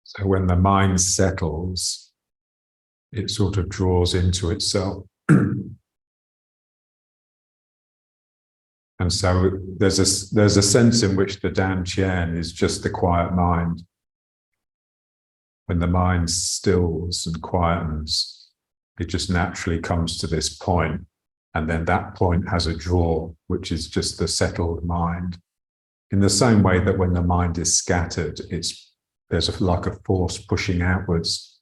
So when the mind settles, it sort of draws into itself. And so there's a sense in which the Dantian is just the quiet mind. When the mind stills and quietens, it just naturally comes to this point, and then that point has a draw, which is just the settled mind. In the same way that when the mind is scattered, there's like a force pushing outwards.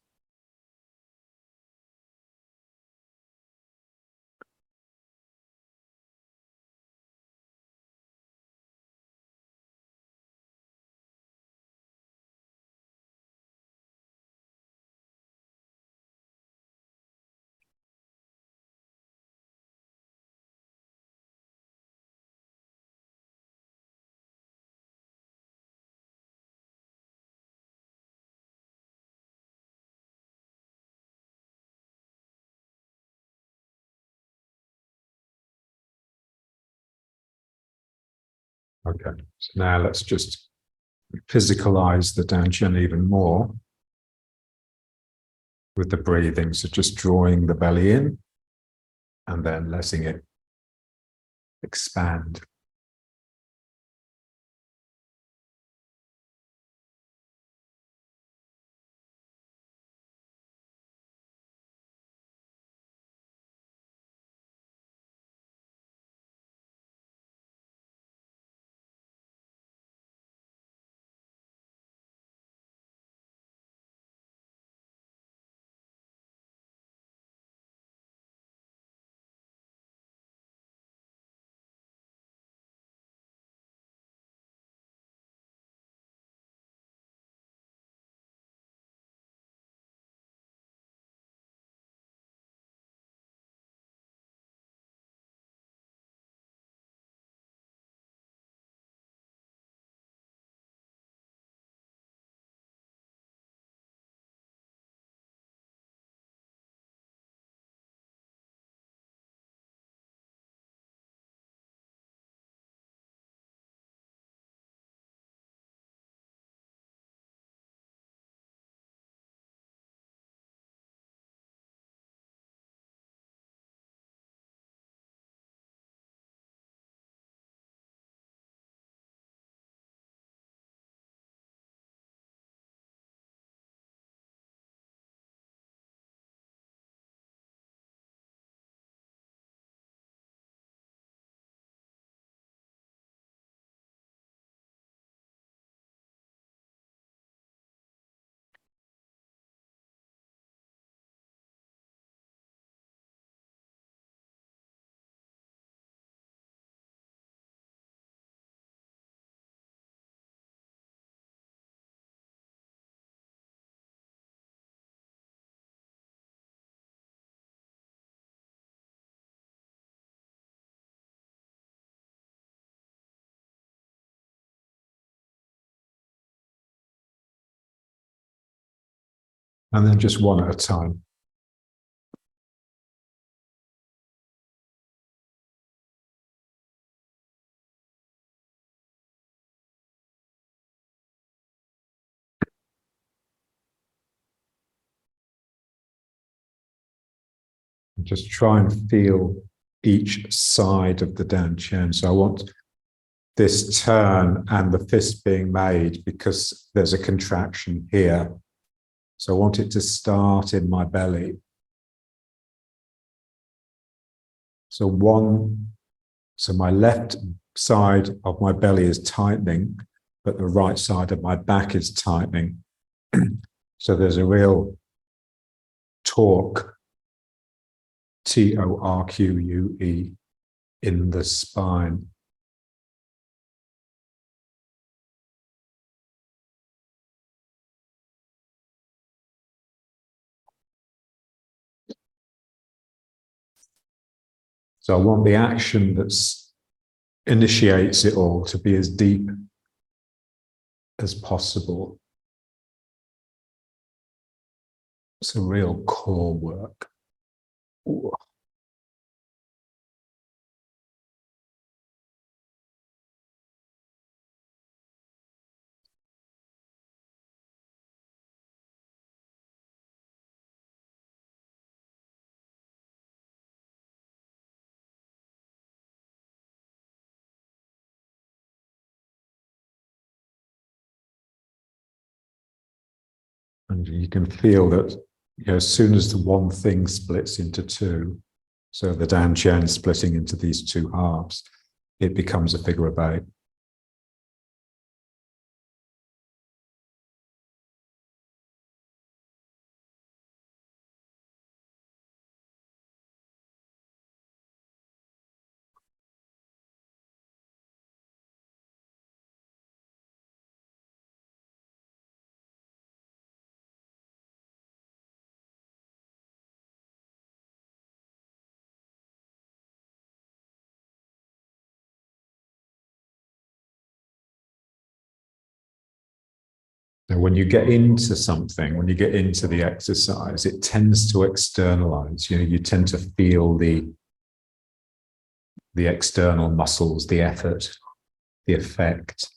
Okay, so now let's just physicalize the Dantian even more with the breathing. So just drawing the belly in and then letting it expand. And then just one at a time. Just try and feel each side of the Dantian. So I want this turn and the fist being made because there's a contraction here. So I want it to start in my belly. So my left side of my belly is tightening, but the right side of my back is tightening. So there's a real torque, T-O-R-Q-U-E, in the spine. So I want the action that initiates it all to be as deep as possible. It's a real core work. Ooh. And you can feel that, you know, as soon as the one thing splits into two, so the dantian splitting into these two halves, it becomes a figure of eight. Now, when you get into something, when you get into the exercise, it tends to externalize. You know, you tend to feel the external muscles, the effort, the effect.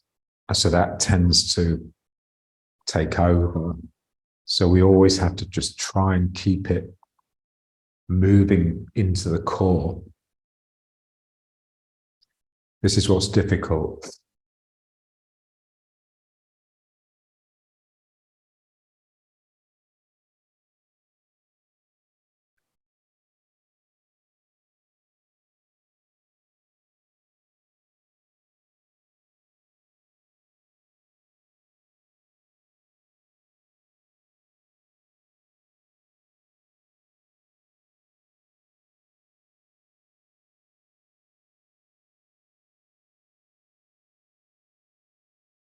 And so that tends to take over. So we always have to just try and keep it moving into the core. This is what's difficult.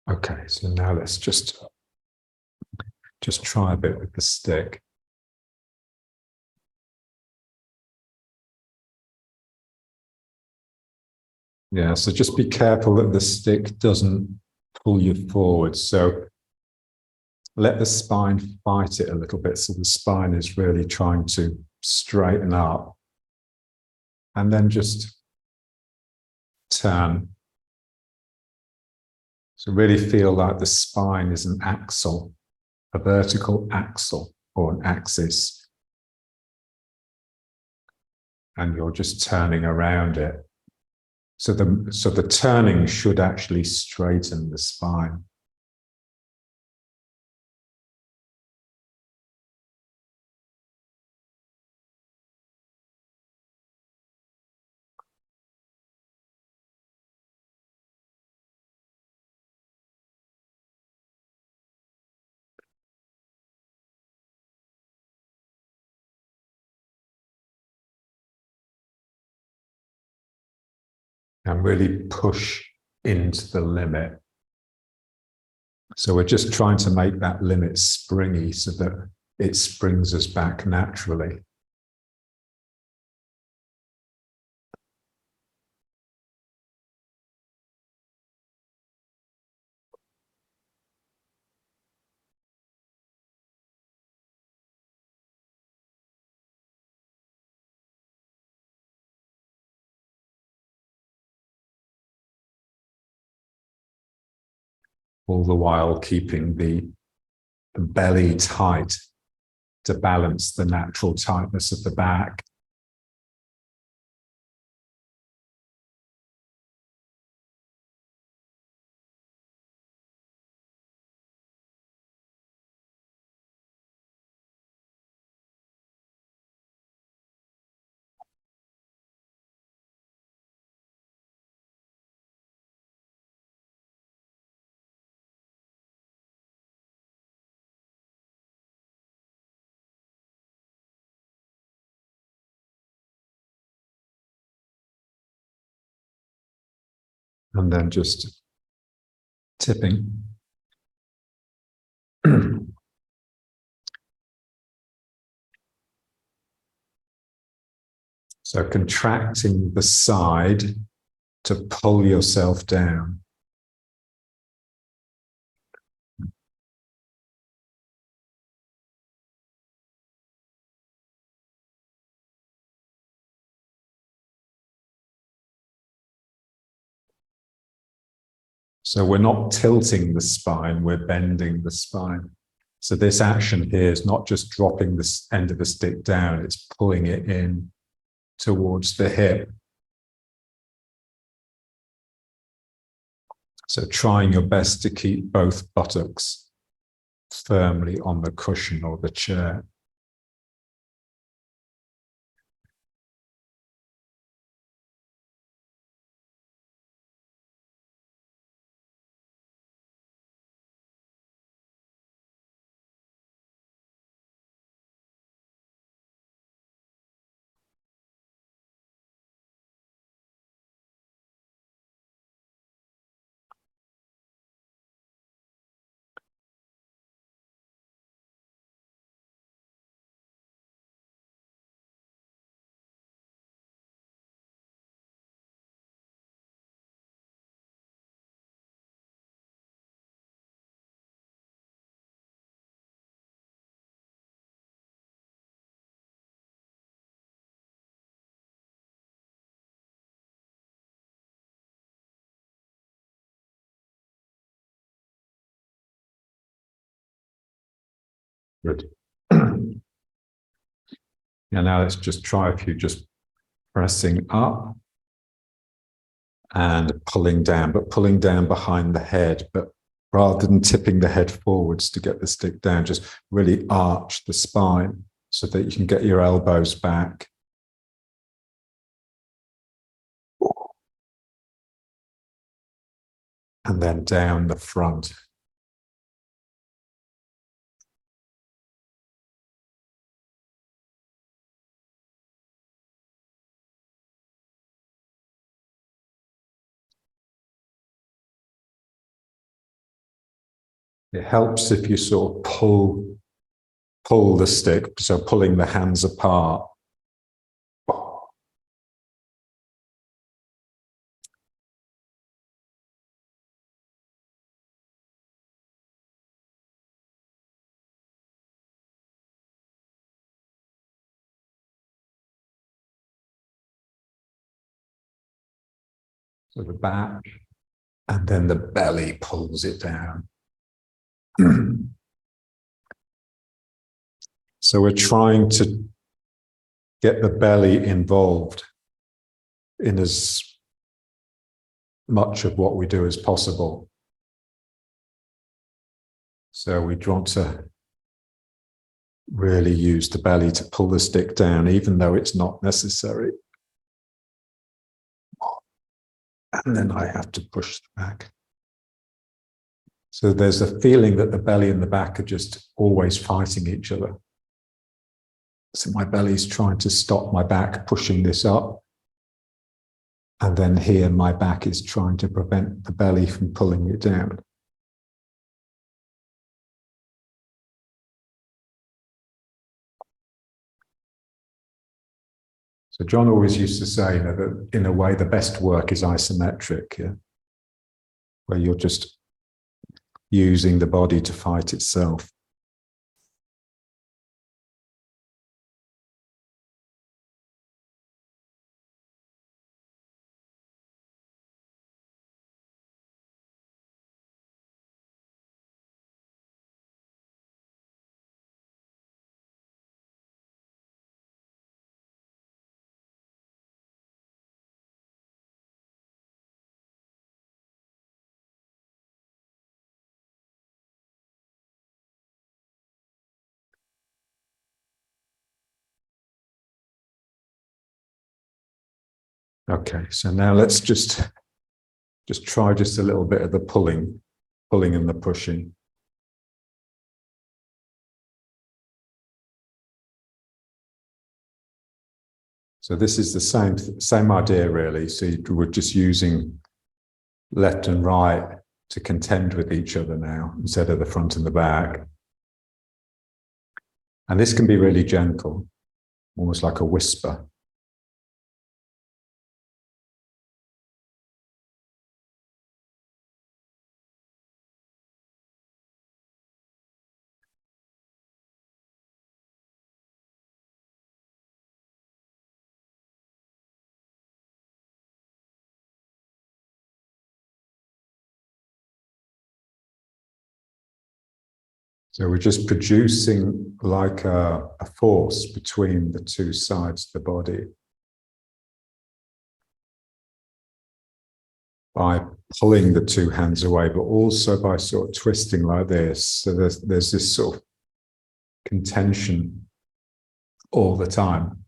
Okay, so now let's just try a bit with the stick. Yeah, so just be careful that the stick doesn't pull you forward. So let the spine fight it a little bit. So the spine is really trying to straighten up. And then just turn. So really feel like the spine is an axle, a vertical axle or an axis. And you're just turning around it. So the turning should actually straighten the spine. And really push into the limit. So we're just trying to make that limit springy so that it springs us back naturally. All the while keeping the belly tight to balance the natural tightness of the back. And then just tipping. So contracting the side to pull yourself down. So we're not tilting the spine, we're bending the spine. So this action here is not just dropping the end of the stick down, it's pulling it in towards the hip. So trying your best to keep both buttocks firmly on the cushion or the chair. Good. And now let's just try a few, just pressing up and pulling down, but pulling down behind the head, but rather than tipping the head forwards to get the stick down, just really arch the spine so that you can get your elbows back. And then down the front. It helps if you sort of pull the stick, so pulling the hands apart. So the back, and then the belly pulls it down. So we're trying to get the belly involved in as much of what we do as possible. So we want to really use the belly to pull the stick down, even though it's not necessary. And then I have to push back. So there's a feeling that the belly and the back are just always fighting each other. So my belly's trying to stop my back pushing this up. And then here my back is trying to prevent the belly from pulling it down. So John always used to say that in a way the best work is isometric, yeah? Where you're just using the body to fight itself. Okay, so now let's just try just a little bit of the pulling and the pushing. So this is the same idea really. So we're just using left and right to contend with each other now instead of the front and the back. And this can be really gentle, almost like a whisper. So we're just producing like a force between the two sides of the body. by pulling the two hands away, but also by sort of twisting like this. So there's this sort of contention all the time.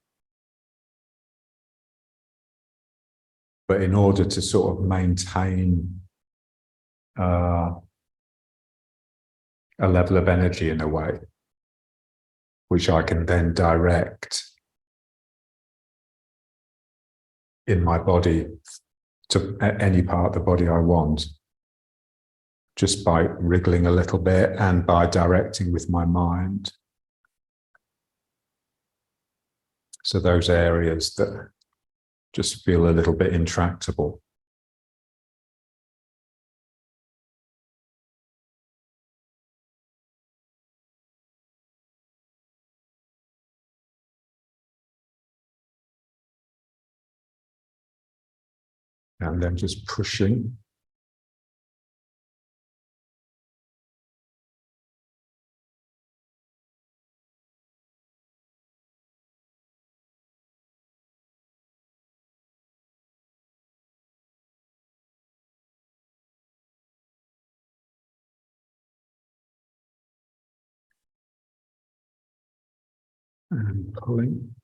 But in order to sort of maintain a level of energy in a way, which I can then direct in my body to any part of the body I want, just by wriggling a little bit and by directing with my mind. So those areas that just feel a little bit intractable. And then just pushing. And pulling.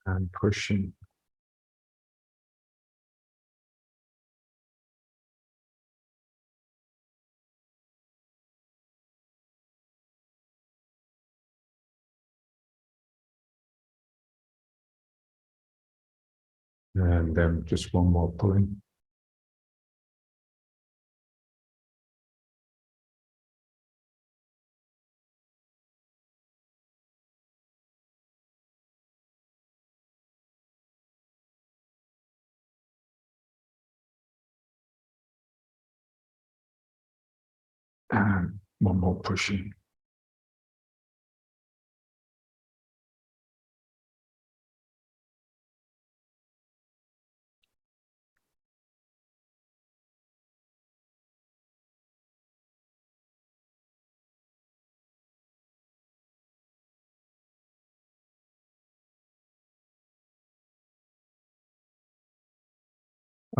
And pushing. And then just one more pulling. And one more pushing.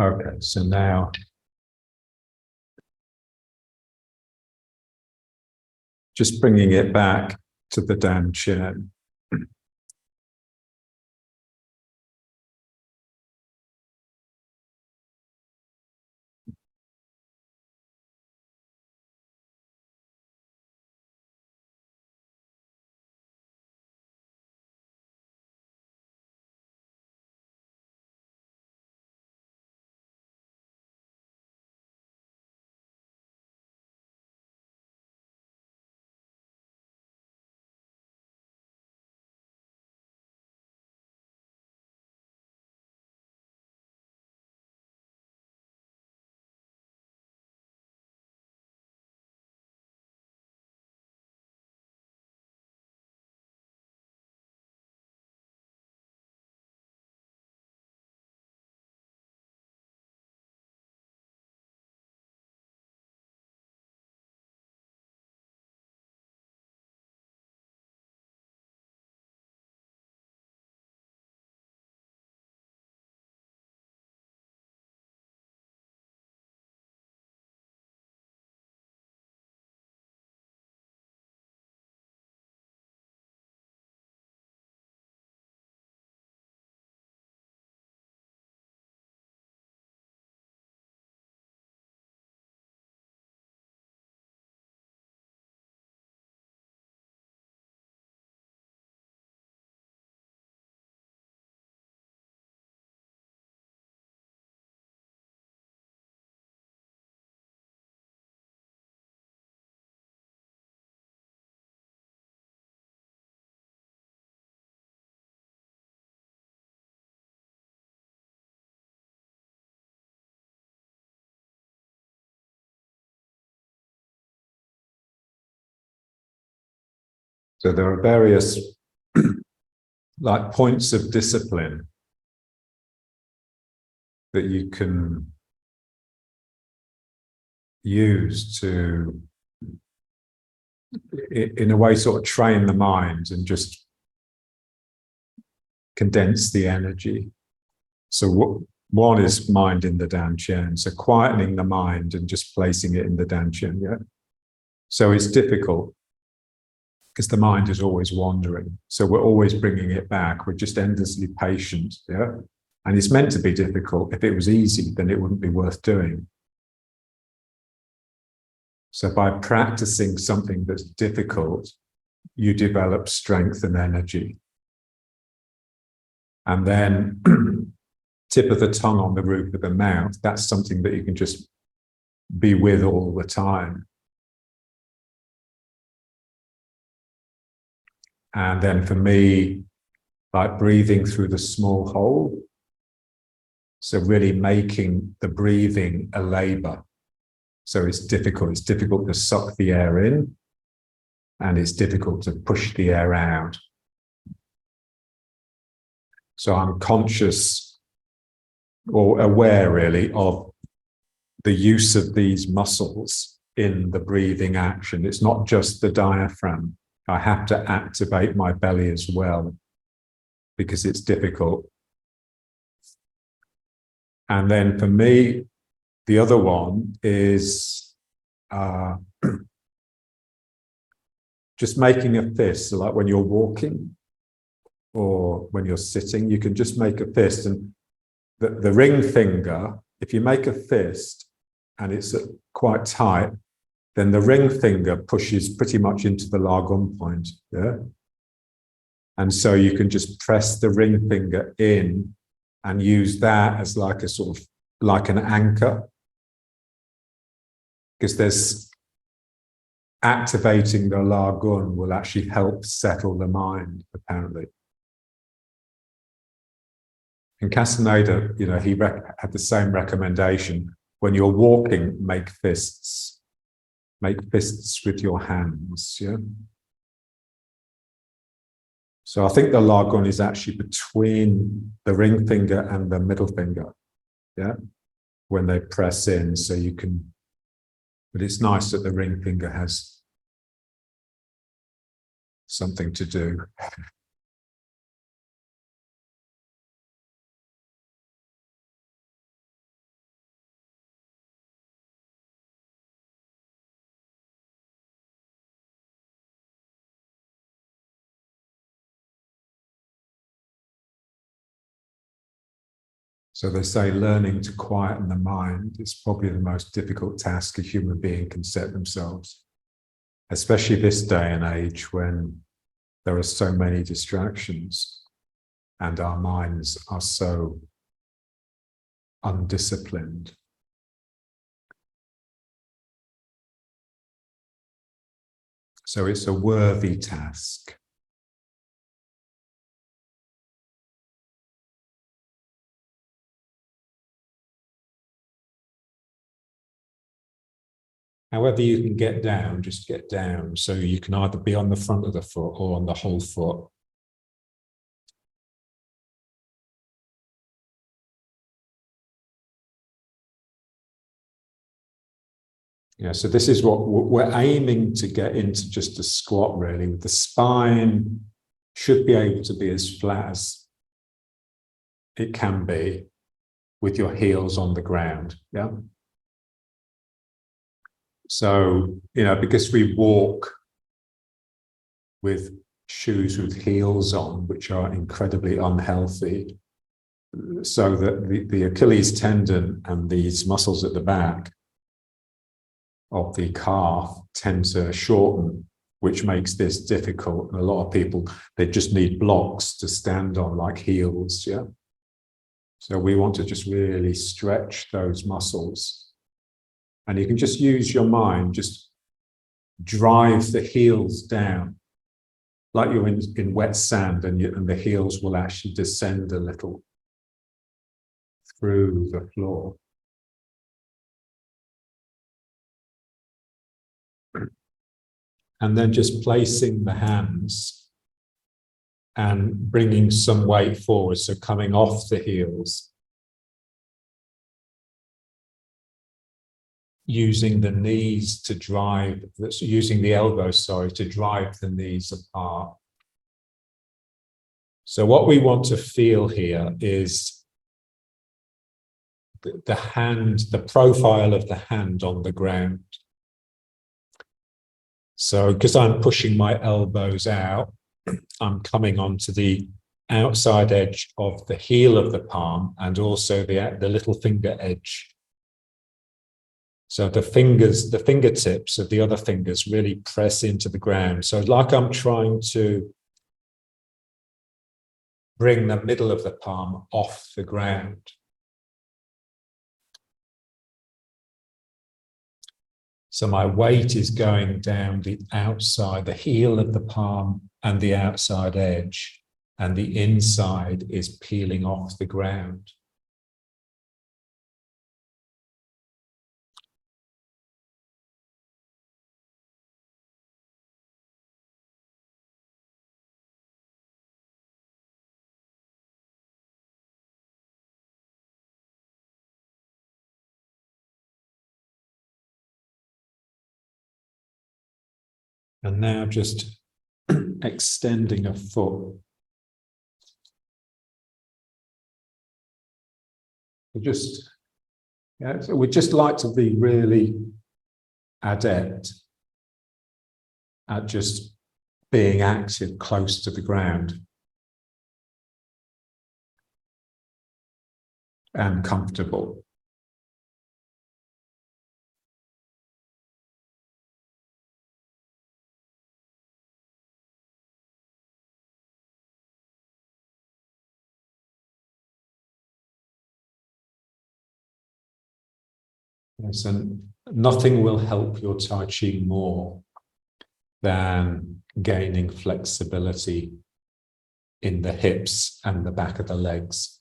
Okay, so now just bringing it back to the Dan Chen. So there are various like points of discipline that you can use to, in a way, sort of train the mind and just condense the energy. So one is mind in the dantian, so quietening the mind and just placing it in the dantian. Yeah. So it's difficult because the mind is always wandering. So we're always bringing it back. We're just endlessly patient. Yeah. And it's meant to be difficult. If it was easy, then it wouldn't be worth doing. So by practicing something that's difficult, you develop strength and energy. And then tip of the tongue on the roof of the mouth, that's something that you can just be with all the time. And then for me, like breathing through the small hole. So really making the breathing a labor. So it's difficult. It's difficult to suck the air in, and it's difficult to push the air out. So I'm conscious or aware really of the use of these muscles in the breathing action. It's not just the diaphragm. I have to activate my belly as well because it's difficult. And then for me, the other one is just making a fist. So like when you're walking or when you're sitting, you can just make a fist. And the ring finger, if you make a fist and it's quite tight, then the ring finger pushes pretty much into the lagun point. Yeah. And so you can just press the ring finger in and use that as like a sort of like an anchor. Because there's activating the lagun will actually help settle the mind, apparently. And Castaneda, you know, he had the same recommendation. When you're walking, make fists. Make fists with your hands, yeah? So I think the lagun is actually between the ring finger and the middle finger, yeah? When they press in, so you can, but it's nice that the ring finger has something to do. So they say learning to quieten the mind is probably the most difficult task a human being can set themselves, especially this day and age when there are so many distractions and our minds are so undisciplined. So it's a worthy task. However you can get down, just get down. So you can either be on the front of the foot or on the whole foot. Yeah, so this is what we're aiming to get into, just a squat really. The spine should be able to be as flat as it can be with your heels on the ground, yeah? So, you know, because we walk with shoes with heels on, which are incredibly unhealthy, so that the Achilles tendon and these muscles at the back of the calf tend to shorten, which makes this difficult. And a lot of people, they just need blocks to stand on, like heels, yeah? So we want to just really stretch those muscles. And you can just use your mind, just drive the heels down, like you're in wet sand, and the heels will actually descend a little through the floor. And then just placing the hands and bringing some weight forward, so coming off the heels. using the knees to drive, that's using the elbows, sorry, to drive the knees apart. So what we want to feel here is the hand, the profile of the hand on the ground. So because I'm pushing my elbows out, I'm coming onto the outside edge of the heel of the palm and also the little finger edge. So the fingers, the fingertips of the other fingers really press into the ground. So like I'm trying to bring the middle of the palm off the ground. So my weight is going down the outside, the heel of the palm and the outside edge, and the inside is peeling off the ground. And now just extending a foot. We'd just like to be really adept at just being active close to the ground and comfortable. Yes, and nothing will help your Tai Chi more than gaining flexibility in the hips and the back of the legs.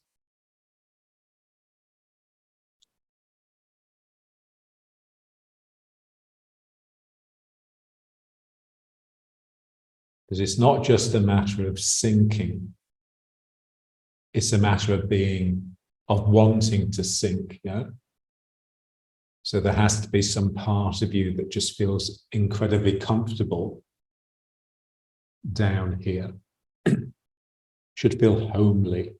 Because it's not just a matter of sinking, it's a matter of wanting to sink, yeah? So there has to be some part of you that just feels incredibly comfortable down here. Should feel homely.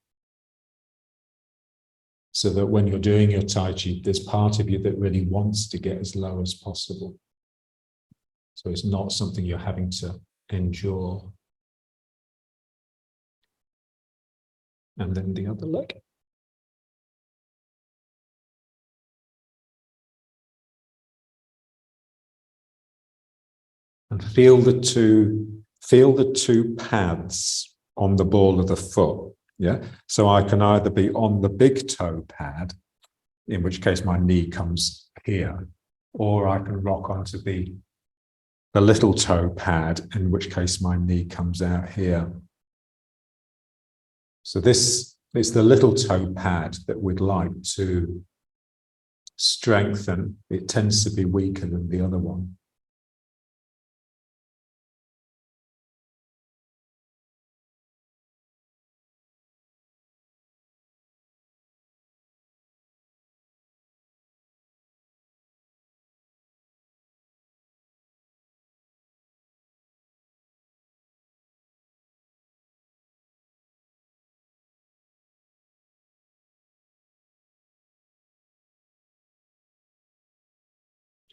So that when you're doing your Tai Chi, there's part of you that really wants to get as low as possible. So it's not something you're having to endure. And then the other leg. And feel the two pads on the ball of the foot. Yeah. So I can either be on the big toe pad, in which case my knee comes here, or I can rock onto the little toe pad, in which case my knee comes out here. So this is the little toe pad that we'd like to strengthen. It tends to be weaker than the other one.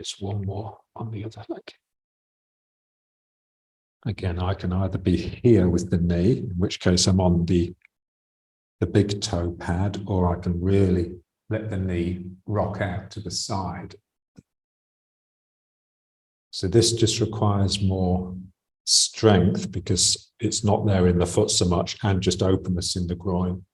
Just one more on the other leg. Again, I can either be here with the knee, in which case I'm on the big toe pad, or I can really let the knee rock out to the side. So this just requires more strength because it's not there in the foot so much, and just openness in the groin.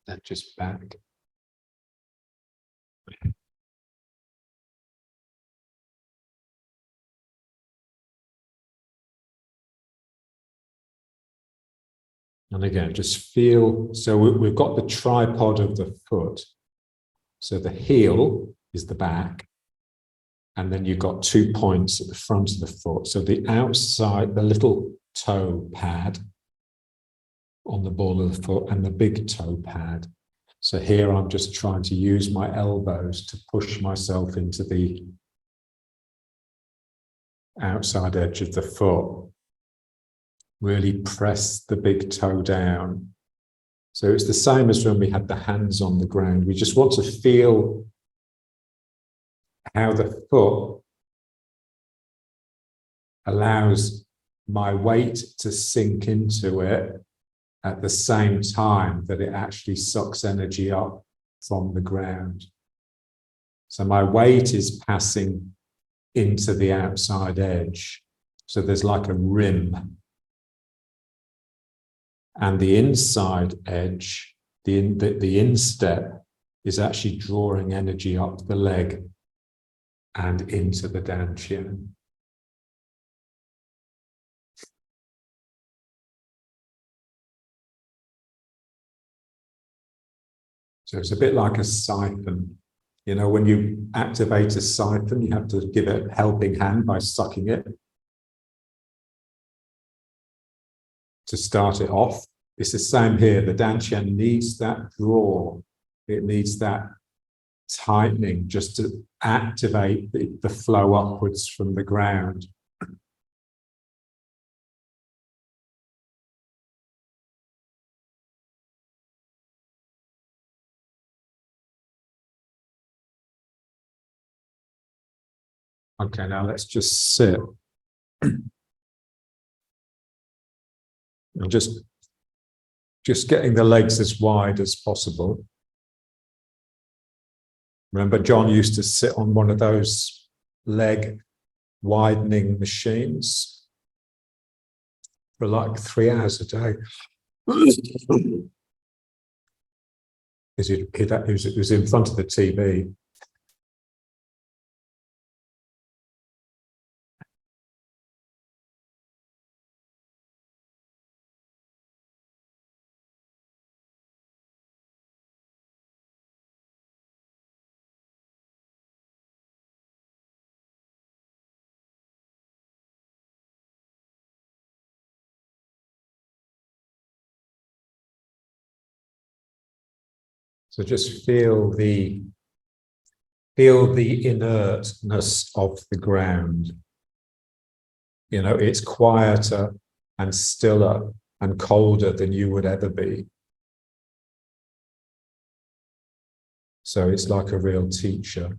then just back. And again, just feel, so we've got the tripod of the foot. So the heel is the back, and then you've got 2 points at the front of the foot. So the outside, the little toe pad on the ball of the foot, and the big toe pad. So here I'm just trying to use my elbows to push myself into the outside edge of the foot. Really press the big toe down. So it's the same as when we had the hands on the ground. We just want to feel how the foot allows my weight to sink into it at the same time that it actually sucks energy up from the ground. So my weight is passing into the outside edge. So there's like a rim. And the inside edge, the instep, is actually drawing energy up the leg and into the dantian. So it's a bit like a siphon. You know, when you activate a siphon, you have to give it a helping hand by sucking it to start it off. It's the same here. The dantian needs that draw. It needs that tightening just to activate the flow upwards from the ground. Okay, now let's just sit. And just getting the legs as wide as possible. Remember, John used to sit on one of those leg widening machines for like 3 hours a day. He was in front of the TV. So just feel the inertness of the ground. You know, it's quieter and stiller and colder than you would ever be. So it's like a real teacher.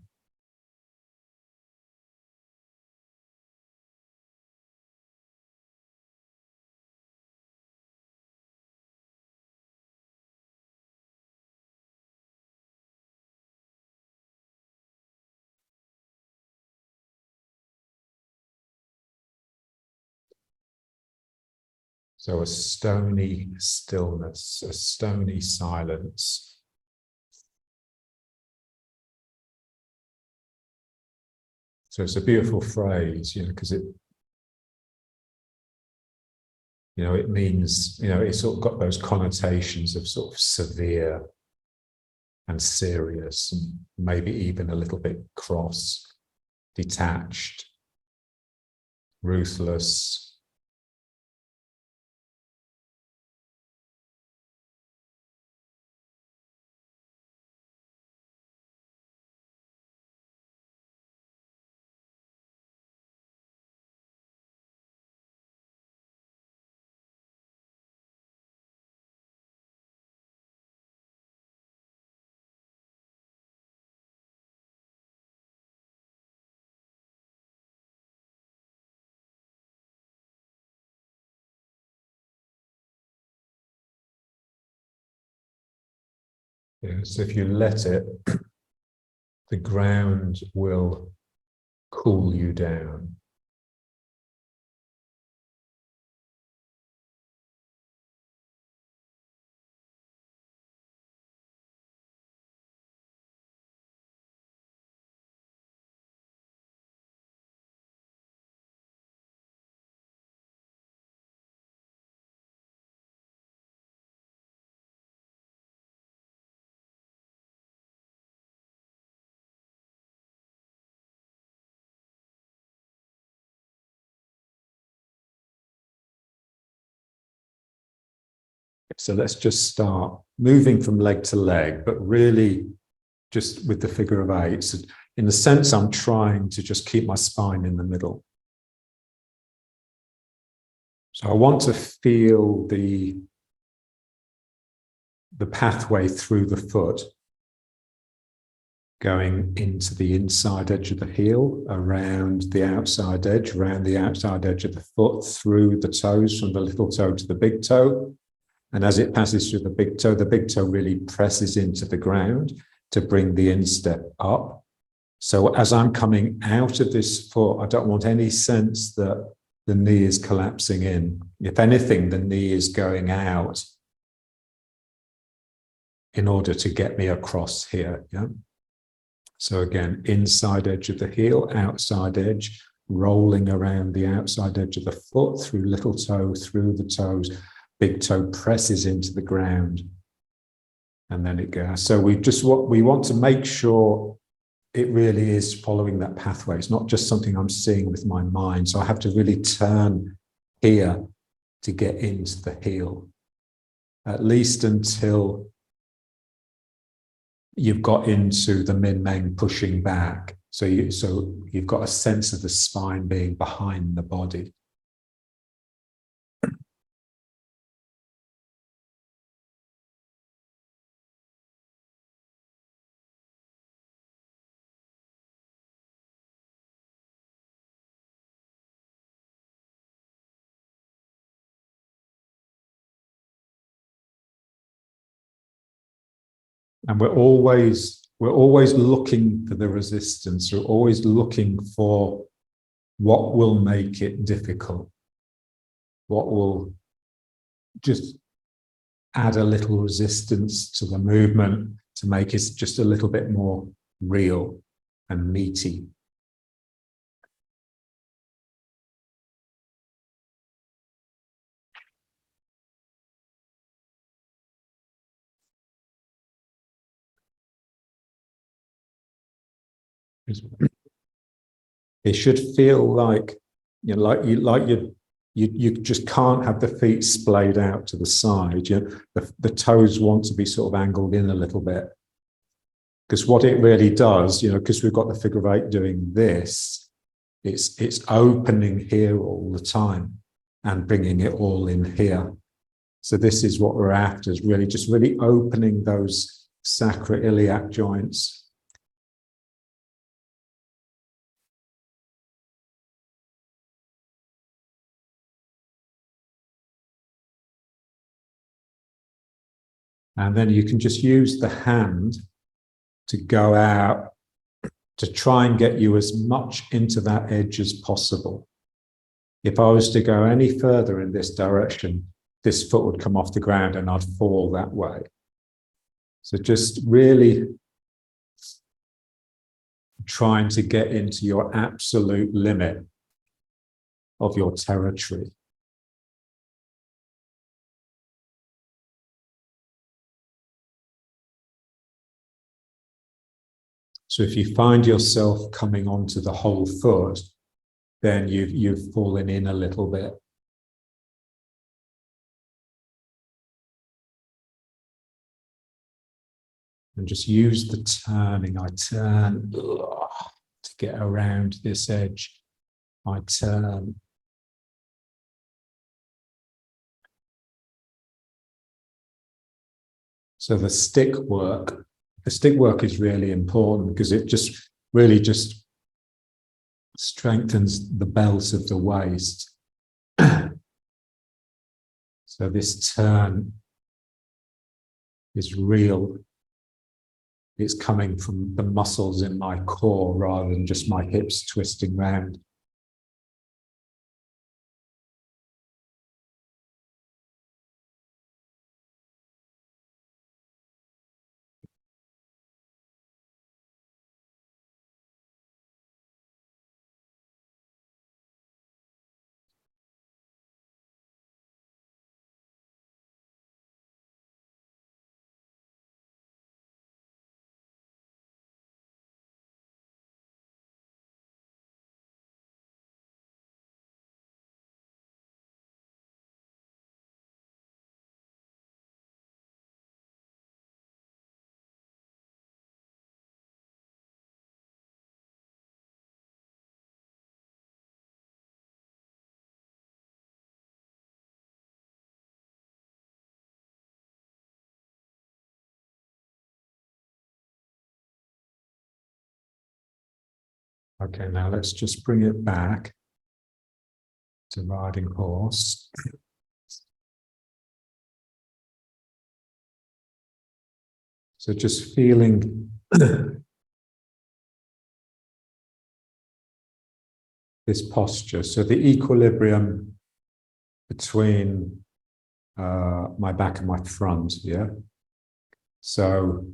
So a stony stillness, a stony silence. So it's a beautiful phrase, you know, because it means, it's sort of got those connotations of sort of severe and serious, and maybe even a little bit cross, detached, ruthless. So if you let it, the ground will cool you down. So let's just start moving from leg to leg, but really just with the figure of 8. So in the sense, I'm trying to just keep my spine in the middle. So I want to feel the pathway through the foot, going into the inside edge of the heel, around the outside edge, around the outside edge of the foot, through the toes, from the little toe to the big toe. And as it passes through the big toe really presses into the ground to bring the instep up. So as I'm coming out of this foot, I don't want any sense that the knee is collapsing in. If anything, the knee is going out in order to get me across here. Yeah. So again, inside edge of the heel, outside edge, rolling around the outside edge of the foot, through little toe, through the toes, big toe presses into the ground, and then it goes. So we want to make sure it really is following that pathway. It's not just something I'm seeing with my mind. So I have to really turn here to get into the heel, at least until you've got into the min-meng pushing back. So you've got a sense of the spine being behind the body. And we're always looking for the resistance. We're always looking for what will make it difficult, what will just add a little resistance to the movement to make it just a little bit more real and meaty. It should feel like, you know, you just can't have the feet splayed out to the side. You know, the toes want to be sort of angled in a little bit. Because what it really does, you know, because we've got the figure of 8 doing this, it's opening here all the time and bringing it all in here. So this is what we're after, is really opening those sacroiliac joints. And then you can just use the hand to go out to try and get you as much into that edge as possible. If I was to go any further in this direction, this foot would come off the ground and I'd fall that way. So just really trying to get into your absolute limit of your territory. So if you find yourself coming onto the whole foot, then you've fallen in a little bit. And just use the turning. I turn to get around this edge. I turn. So the stick work is really important because it just really just strengthens the belt of the waist. So this turn is real. It's coming from the muscles in my core rather than just my hips twisting round. Okay, now let's just bring it back to riding horse. So just feeling this posture. So the equilibrium between my back and my front, yeah? So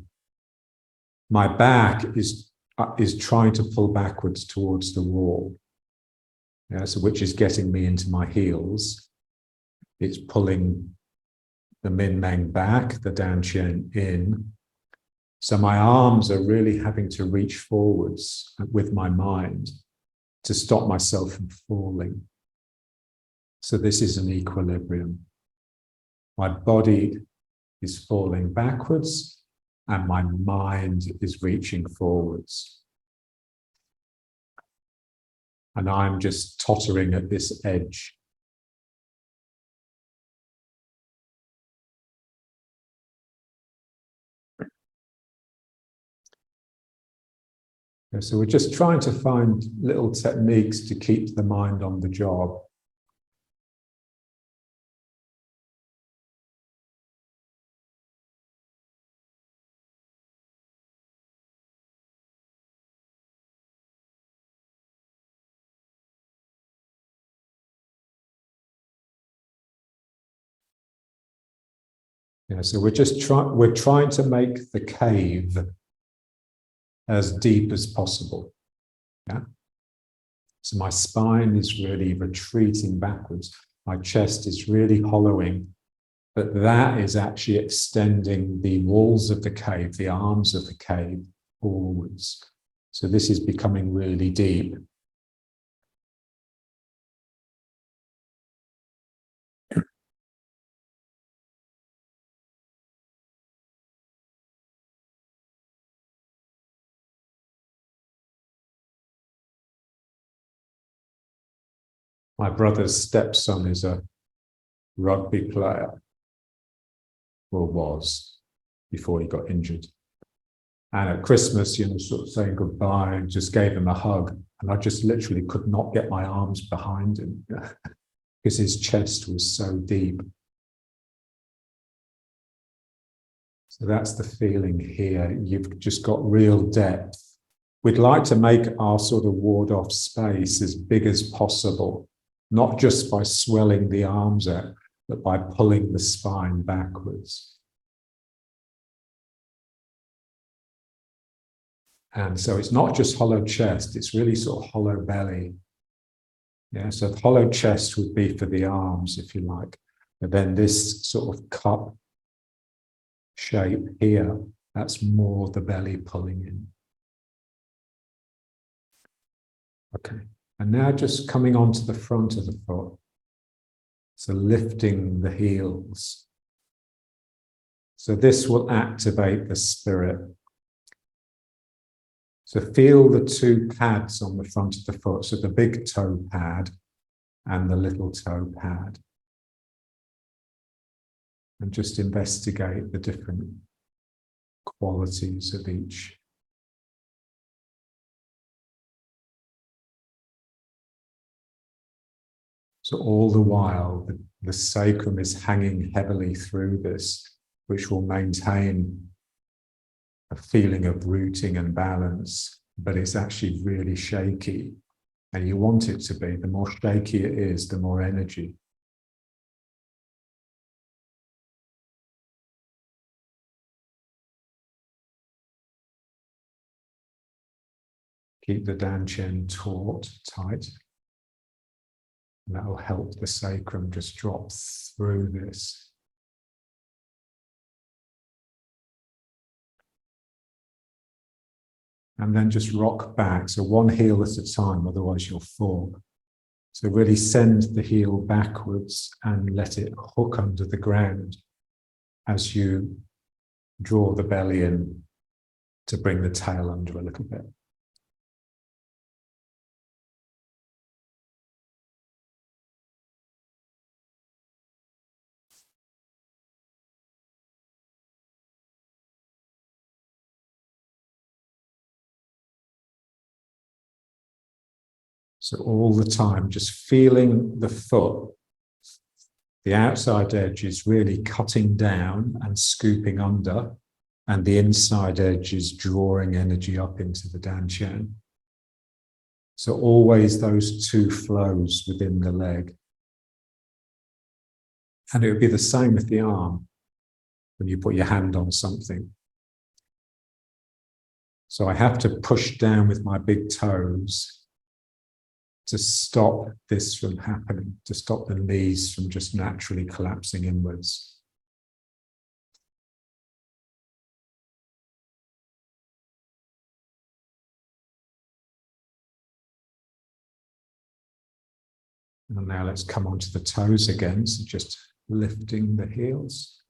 my back is trying to pull backwards towards the wall, yeah? So which is getting me into my heels. It's pulling the Min Meng back, the Dan Qian in. So my arms are really having to reach forwards with my mind to stop myself from falling. So this is an equilibrium. My body is falling backwards and my mind is reaching forwards. And I'm just tottering at this edge. So we're just trying to find little techniques to keep the mind on the job. So we're trying to make the cave as deep as possible. Yeah. So my spine is really retreating backwards. My chest is really hollowing, but that is actually extending the walls of the cave, the arms of the cave forwards. So this is becoming really deep. My brother's stepson is a rugby player, or was, before he got injured. And at Christmas, sort of saying goodbye, and just gave him a hug. And I just literally could not get my arms behind him because his chest was so deep. So that's the feeling here. You've just got real depth. We'd like to make our sort of ward-off space as big as possible, not just by swelling the arms out, but by pulling the spine backwards. And so it's not just hollow chest, it's really sort of hollow belly. Yeah, so the hollow chest would be for the arms, if you like. But then this sort of cup shape here, that's more the belly pulling in. Okay, and now just coming onto the front of the foot. So lifting the heels. So this will activate the spirit. So feel the two pads on the front of the foot. So the big toe pad and the little toe pad. And just investigate the different qualities of each. So all the while, the sacrum is hanging heavily through this, which will maintain a feeling of rooting and balance, but it's actually really shaky. And you want it to be. The more shaky it is, the more energy. Keep the dantian taut, tight. And that will help the sacrum just drop through this. And then just rock back. So one heel at a time, otherwise you'll fall. So really send the heel backwards and let it hook under the ground as you draw the belly in to bring the tail under a little bit. So all the time, just feeling the foot, the outside edge is really cutting down and scooping under, and the inside edge is drawing energy up into the dantian. So always those two flows within the leg. And it would be the same with the arm when you put your hand on something. So I have to push down with my big toes to stop this from happening, to stop the knees from just naturally collapsing inwards. And now let's come onto the toes again, so just lifting the heels.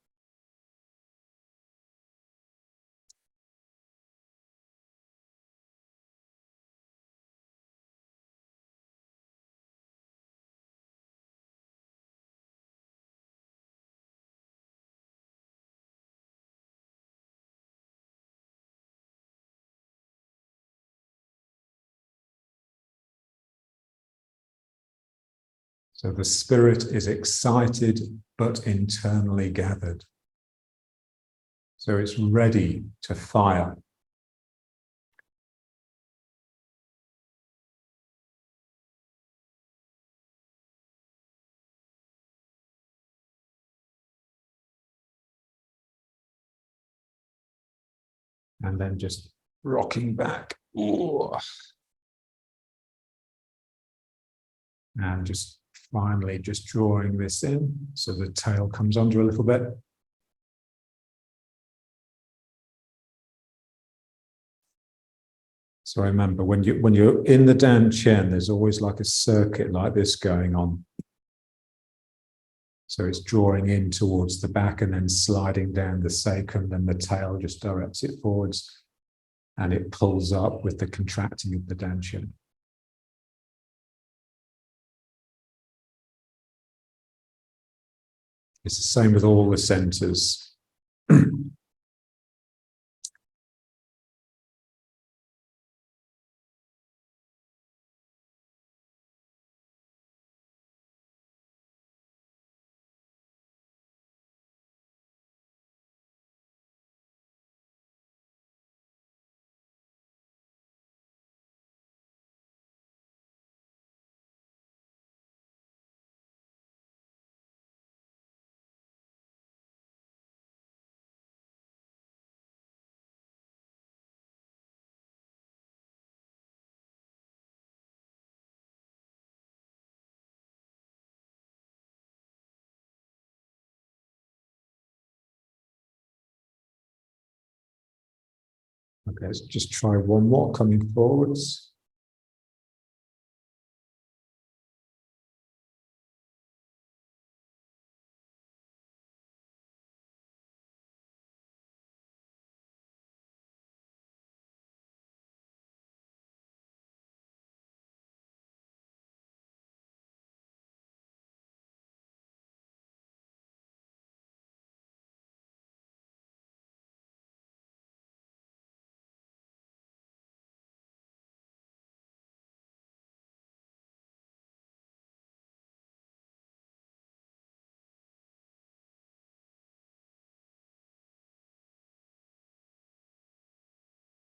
So the spirit is excited but internally gathered. So it's ready to fire. And then just rocking back. Ooh. And just finally just drawing this in so the tail comes under a little bit. So remember, when you're in the dantian, there's always like a circuit like this going on. So it's drawing in towards the back and then sliding down the sacrum, then the tail just directs it forwards and it pulls up with the contracting of the dantian. It's the same with all the centers. Okay, let's just try one more coming forwards.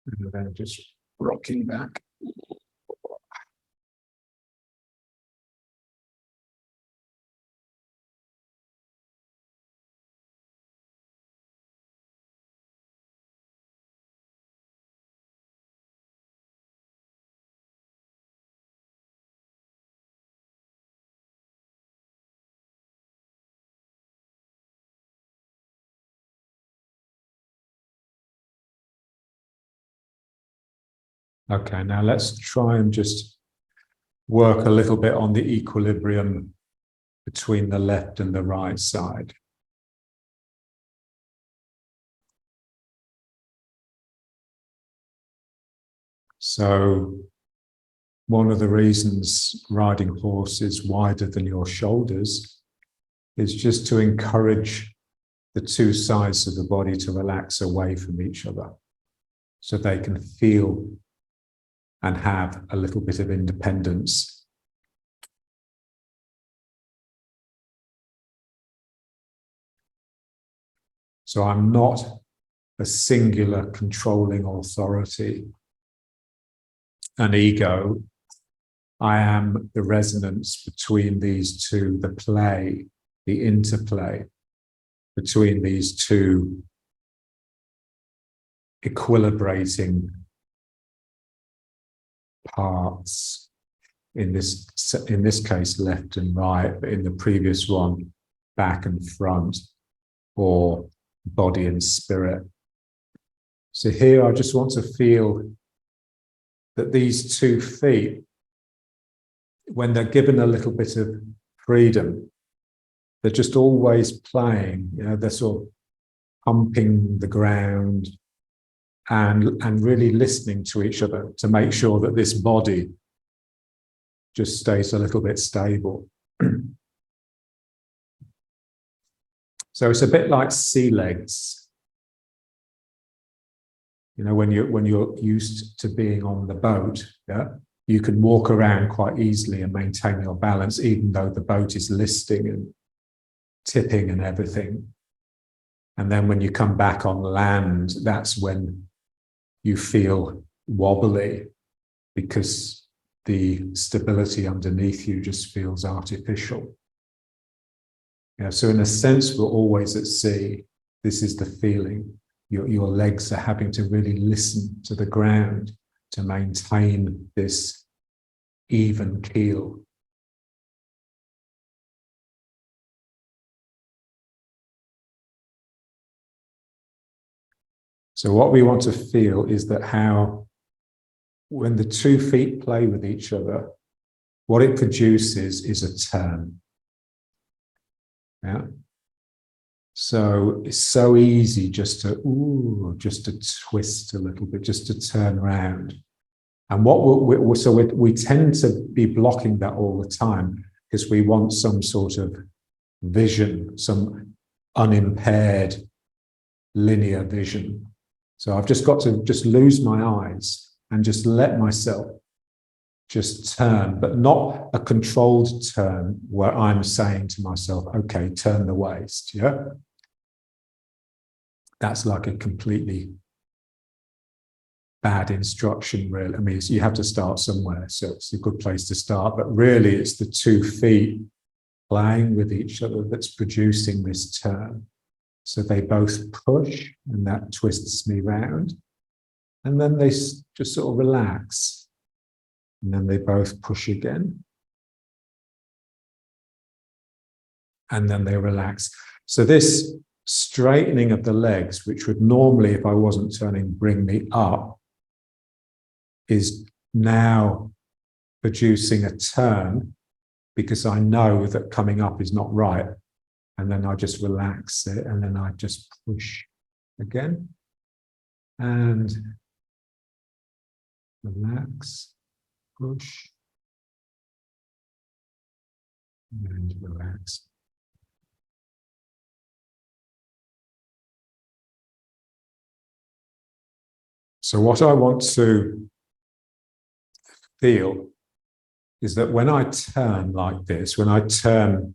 And then just rocking back. Okay, now let's try and just work a little bit on the equilibrium between the left and the right side. So one of the reasons riding horse is wider than your shoulders is just to encourage the two sides of the body to relax away from each other so they can feel and have a little bit of independence So I'm not a singular controlling authority, an ego. I am the resonance between these two, the play, the interplay between these two equilibrating parts. In this case, left and right, but in the previous one, back and front, or body and spirit. So here I just want to feel that these 2 feet, when they're given a little bit of freedom, they're just always playing, they're sort of pumping the ground and really listening to each other to make sure that this body just stays a little bit stable. So it's a bit like sea legs. When you're used to being on the boat, you can walk around quite easily and maintain your balance, even though the boat is listing and tipping and everything. And then when you come back on land, that's when you feel wobbly, because the stability underneath you just feels artificial. So in a sense, we're always at sea. This is the feeling. Your legs are having to really listen to the ground to maintain this even keel. So what we want to feel is that how, when the 2 feet play with each other, what it produces is a turn. So it's so easy just to twist a little bit, just to turn around. And we tend to be blocking that all the time, because we want some sort of vision, some unimpaired linear vision. So I've just got to lose my eyes and just let myself just turn, but not a controlled turn where I'm saying to myself, okay, turn the waist, That's like a completely bad instruction, really. I mean, you have to start somewhere, so it's a good place to start, but really it's the 2 feet playing with each other that's producing this turn. So they both push, and that twists me round, and then they just sort of relax, and then they both push again, and then they relax. So this straightening of the legs, which would normally, if I wasn't turning, bring me up, is now producing a turn, because I know that coming up is not right. And then I just relax it, and then I just push again. And relax, push, and relax. So what I want to feel is that when I turn like this, when I turn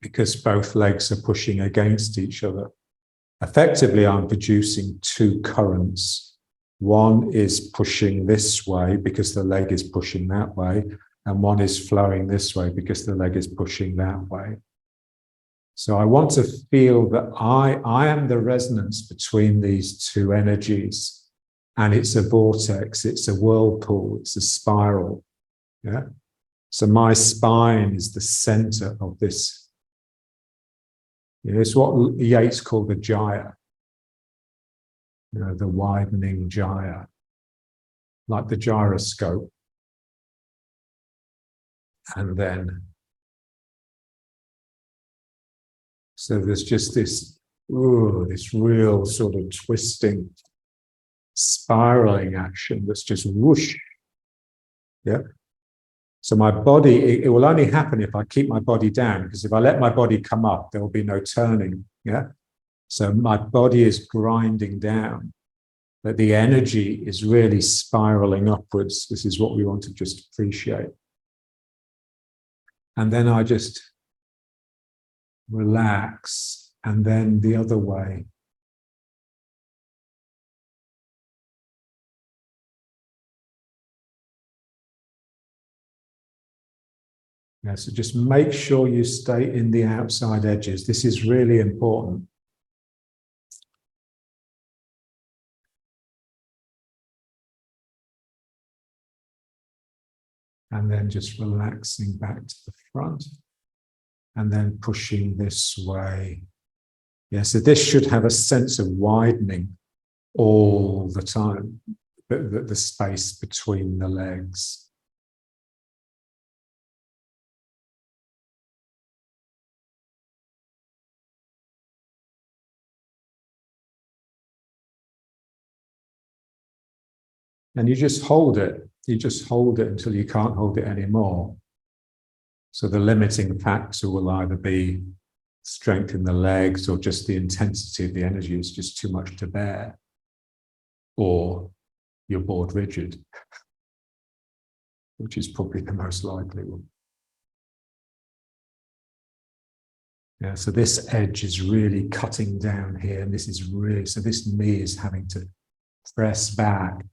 because both legs are pushing against each other, effectively I'm producing 2 currents. One is pushing this way because the leg is pushing that way, and one is flowing this way because the leg is pushing that way. So I want to feel that I am the resonance between these 2 energies, and it's a vortex, it's a whirlpool, it's a spiral. So my spine is the center of this. It's what Yeats called the gyre, the widening gyre, like the gyroscope. And then, so there's just this real sort of twisting, spiraling action that's just whoosh. So my body, it will only happen if I keep my body down, because if I let my body come up, there will be no turning. So my body is grinding down, but the energy is really spiraling upwards. This is what we want to just appreciate. And then I just relax and then the other way. Yeah, so just make sure you stay in the outside edges. This is really important. And then just relaxing back to the front and then pushing this way. Yeah, so this should have a sense of widening all the time, the space between the legs. And you just hold it. You just hold it until you can't hold it anymore. So the limiting factor will either be strength in the legs or just the intensity of the energy is just too much to bear, or you're bored rigid, which is probably the most likely one. Yeah, so this edge is really cutting down here, and this is really, so this knee is having to press back.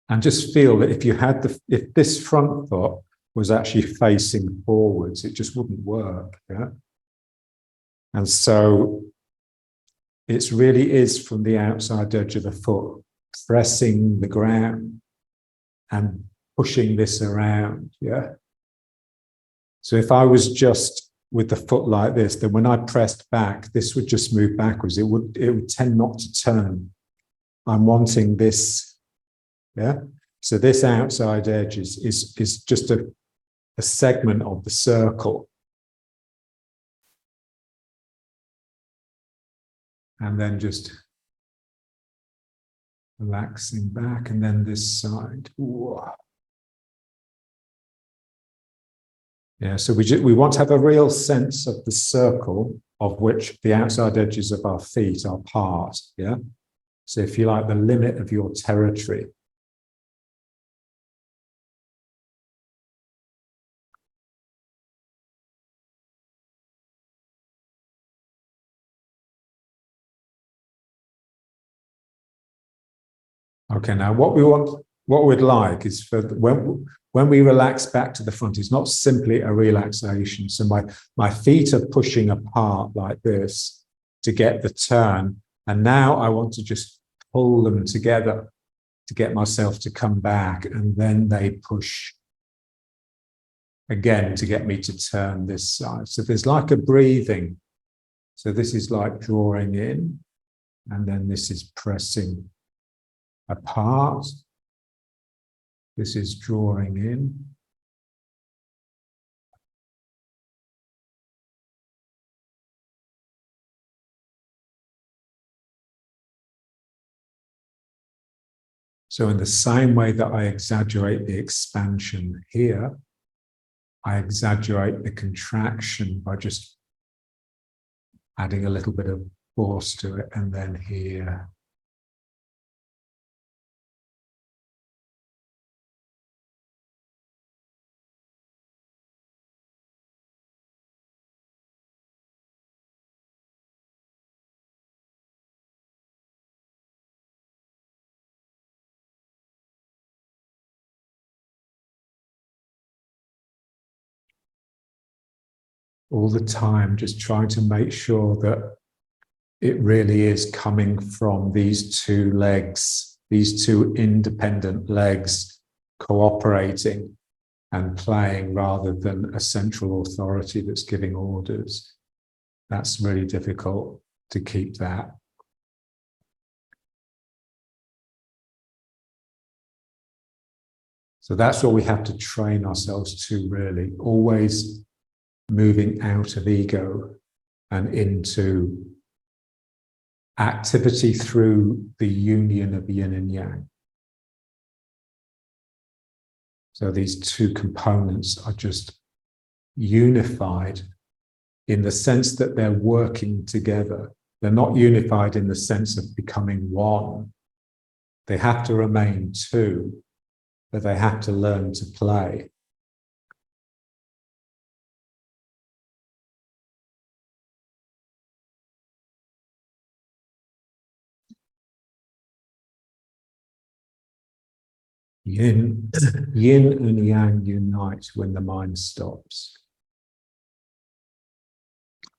And just feel that if you had if this front foot was actually facing forwards, it just wouldn't work. Yeah. And so it really is from the outside edge of the foot, pressing the ground and pushing this around. Yeah. So if I was just with the foot like this, then when I pressed back, this would just move backwards. It would tend not to turn. I'm wanting this. Yeah. So this outside edge is just a segment of the circle. And then just relaxing back, and then this side. Ooh. Yeah, so we want to have a real sense of the circle of which the outside edges of our feet are part. Yeah. So if you like, the limit of your territory. Okay, now what we'd like is for when we relax back to the front, it's not simply a relaxation. So my feet are pushing apart like this to get the turn. And now I want to just pull them together to get myself to come back. And then they push again to get me to turn this side. So there's like a breathing. So this is like drawing in, and then this is pressing apart. This is drawing in. So in the same way that I exaggerate the expansion here, I exaggerate the contraction by just adding a little bit of force to it, and then here. All the time, just trying to make sure that it really is coming from these two legs, these two independent legs cooperating and playing rather than a central authority that's giving orders. That's really difficult to keep that. So that's what we have to train ourselves to, really, always moving out of ego and into activity through the union of yin and yang. So these two components are just unified in the sense that they're working together. They're not unified in the sense of becoming one. They have to remain two, but they have to learn to play. Yin, yin and yang unite when the mind stops.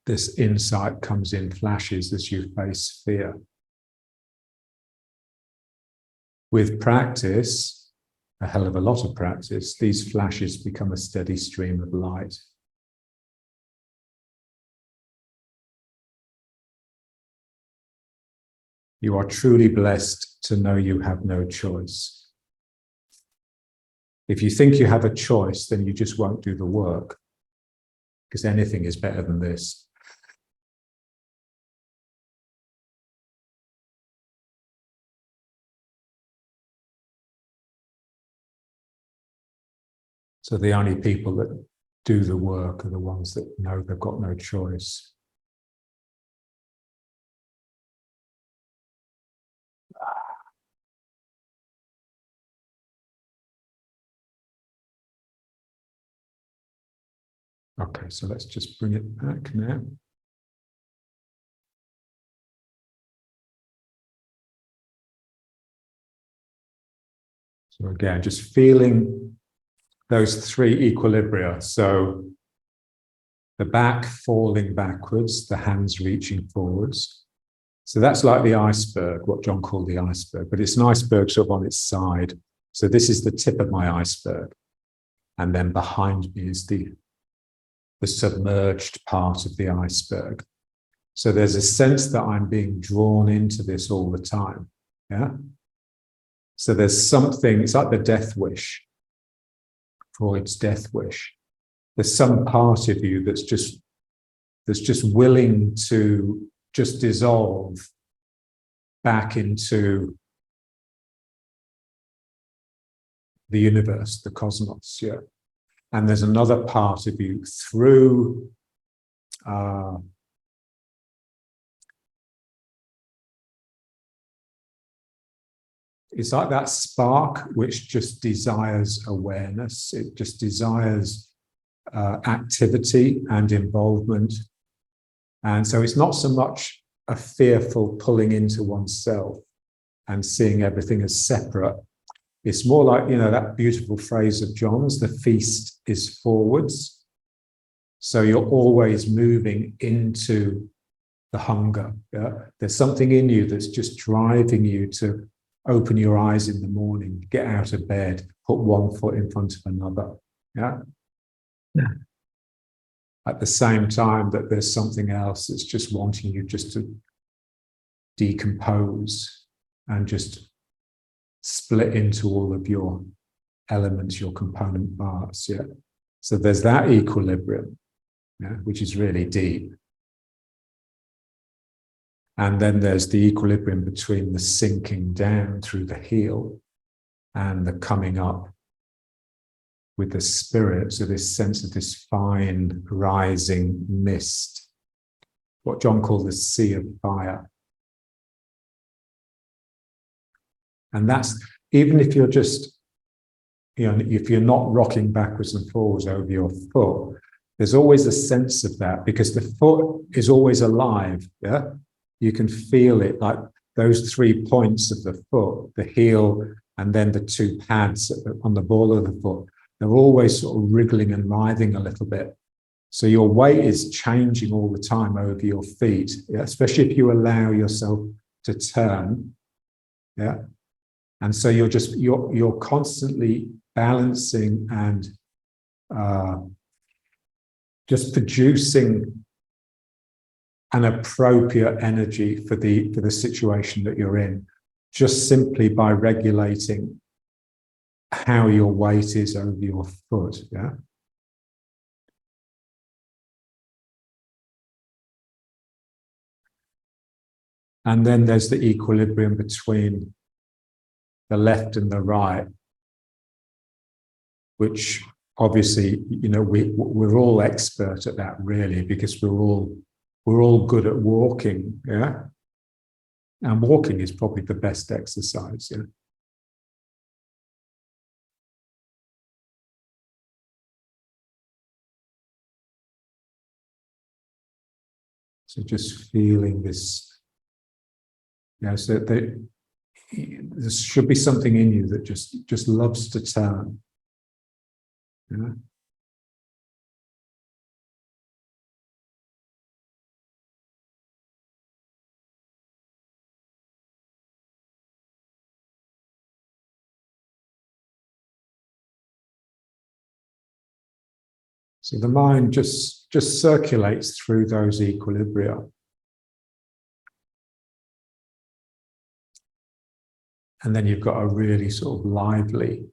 This insight comes in flashes as you face fear. With practice, a hell of a lot of practice, these flashes become a steady stream of light. You are truly blessed to know you have no choice. If you think you have a choice, then you just won't do the work, because anything is better than this. So the only people that do the work are the ones that know they've got no choice. Okay, so let's just bring it back now. So again, just feeling those three equilibria. So the back falling backwards, the hands reaching forwards. So that's like the iceberg, what John called the iceberg, but it's an iceberg sort of on its side. So this is the tip of my iceberg. And then behind me is the submerged part of the iceberg. So there's a sense that I'm being drawn into this all the time. Yeah. So there's something, it's like the death wish, Freud's death wish. There's some part of you that's just willing to just dissolve back into the universe, the cosmos, yeah. And there's another part of you through it's like that spark which just desires awareness. It just desires activity and involvement. And so it's not so much a fearful pulling into oneself and seeing everything as separate. It's more like, you know, that beautiful phrase of John's, the feast is forwards. So you're always moving into the hunger. Yeah? There's something in you that's just driving you to open your eyes in the morning, get out of bed, put one foot in front of another. Yeah. At the same time that there's something else that's just wanting you just to decompose and just split into all of your elements, your component parts. Yeah. So there's that equilibrium, yeah, which is really deep. And then there's the equilibrium between the sinking down through the heel and the coming up with the spirit. So this sense of this fine rising mist, what John called the sea of fire. And that's, even if you're just, you know, if you're not rocking backwards and forwards over your foot, there's always a sense of that because the foot is always alive. Yeah. You can feel it, like those 3 points of the foot, the heel, and then the two pads on the ball of the foot. They're always sort of wriggling and writhing a little bit. So your weight is changing all the time over your feet, yeah? Especially if you allow yourself to turn. Yeah. And so you're constantly balancing and just producing an appropriate energy for the situation that you're in, just simply by regulating how your weight is over your foot. Yeah. And then there's the equilibrium between the left and the right, which obviously, you know, we're all expert at that really, because we're all good at walking, yeah? And walking is probably the best exercise, yeah? So just feeling this, you know, so there should be something in you that just loves to turn. You know? So the mind just circulates through those equilibria. And then you've got a really sort of lively,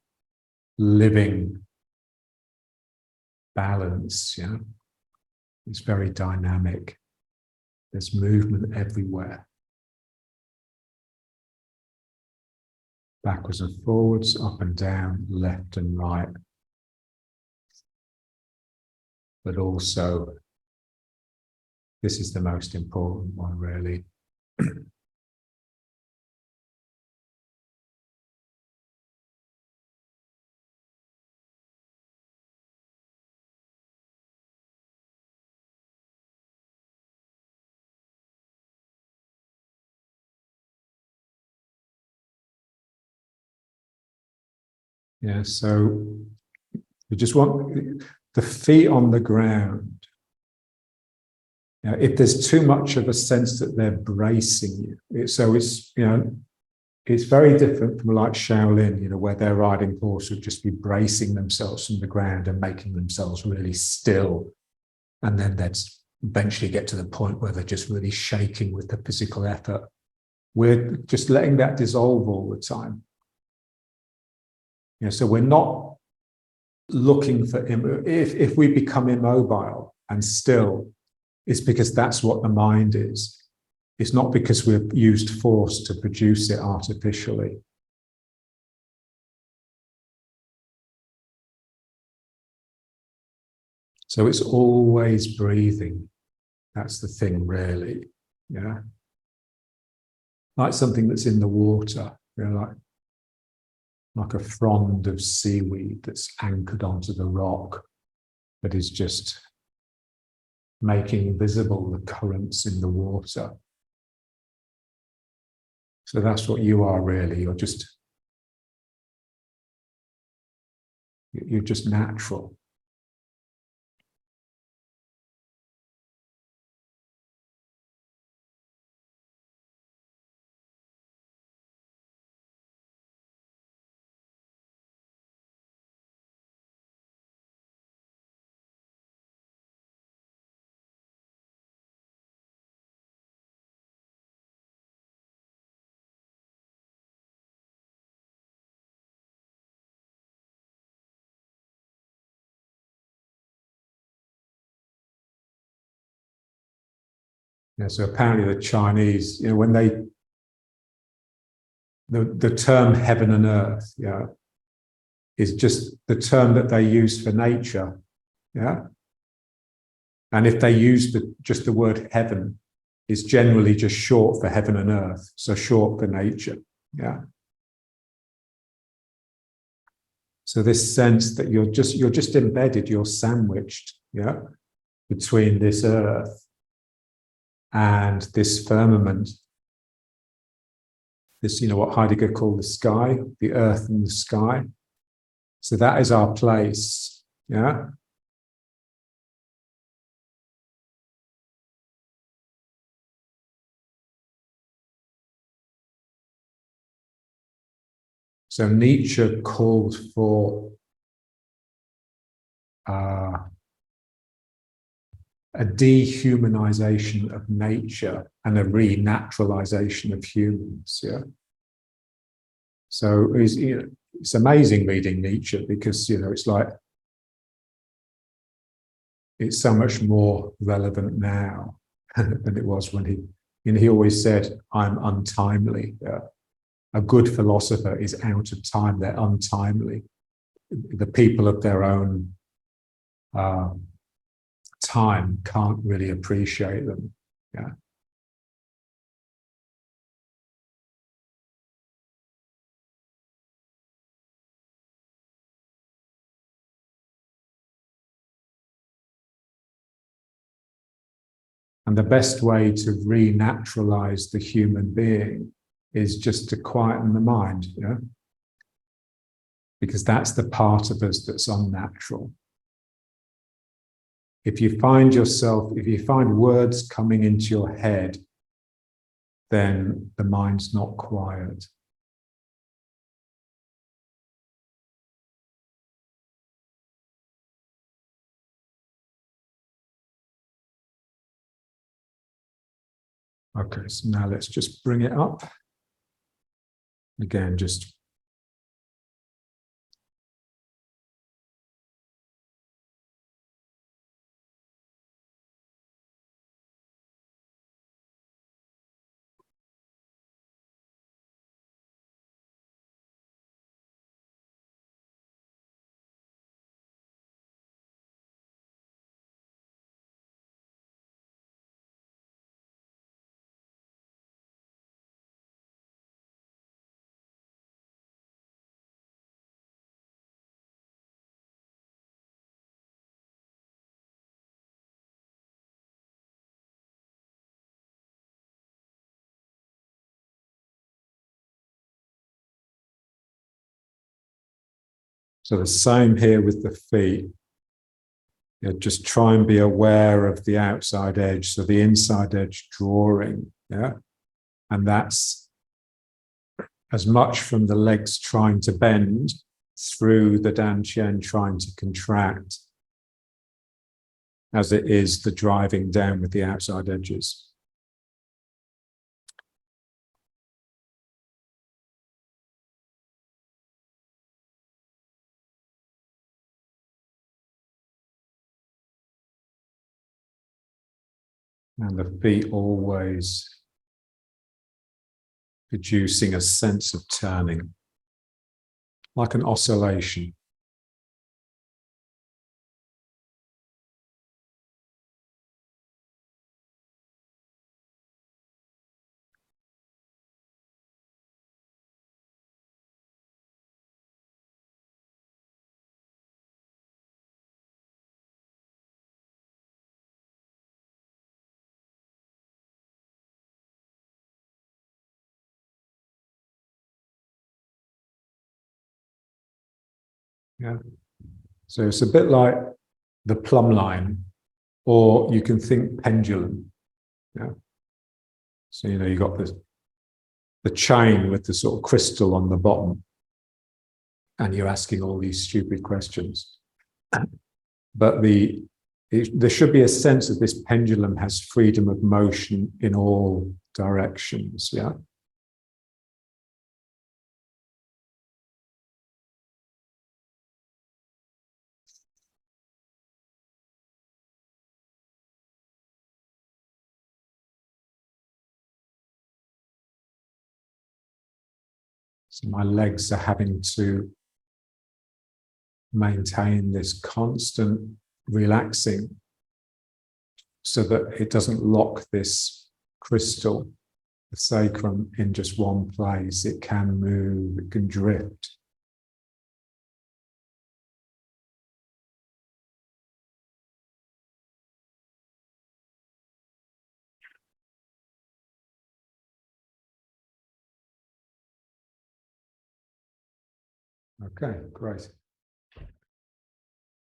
living balance, you know. It's very dynamic. There's movement everywhere. Backwards and forwards, up and down, left and right. But also, this is the most important one, really. Yeah, so you just want the feet on the ground. You know, if there's too much of a sense that they're bracing you, so it's, you know, it's very different from like Shaolin, you know, where their riding horse would just be bracing themselves from the ground and making themselves really still. And then they'd eventually get to the point where they're just really shaking with the physical effort. We're just letting that dissolve all the time. You know, so we're not looking for, if we become immobile and still, it's because that's what the mind is. It's not because we've used force to produce it artificially. So it's always breathing. That's the thing, really. Yeah. Like something that's in the water, you know, like a frond of seaweed that's anchored onto the rock, that is just making visible the currents in the water. So that's what you are, really. You're just natural. Yeah, so apparently the Chinese, you know, when they, the term heaven and earth, yeah, is just the term that they use for nature, yeah. And if they use just the word heaven, it's generally just short for heaven and earth, so short for nature, yeah. So this sense that you're just embedded, you're sandwiched, yeah, between this earth and this firmament, this, you know, what Heidegger called the sky, the earth and the sky. So that is our place, yeah. So Nietzsche called for a dehumanization of nature and a renaturalization of humans, yeah. So it's amazing reading Nietzsche, because, you know, it's like, it's so much more relevant now than it was when he, you know, he always said, I'm untimely. A good philosopher is out of time, they're untimely. The people of their own time can't really appreciate them, yeah. And the best way to renaturalize the human being is just to quieten the mind, yeah? Because that's the part of us that's unnatural. If you find words coming into your head, then the mind's not quiet. Okay, so now let's just bring it up. Again, just so the same here with the feet. Yeah, just try and be aware of the outside edge, so the inside edge drawing, yeah? And that's as much from the legs trying to bend through the dantian trying to contract as it is the driving down with the outside edges. And the feet always producing a sense of turning, like an oscillation. Yeah. So it's a bit like the plumb line, or you can think pendulum. Yeah. So, you know, you got the chain with the sort of crystal on the bottom, and you're asking all these stupid questions. But there should be a sense that this pendulum has freedom of motion in all directions. Yeah. So my legs are having to maintain this constant relaxing so that it doesn't lock this crystal, the sacrum, in just one place. It can move, it can drift. Okay, great.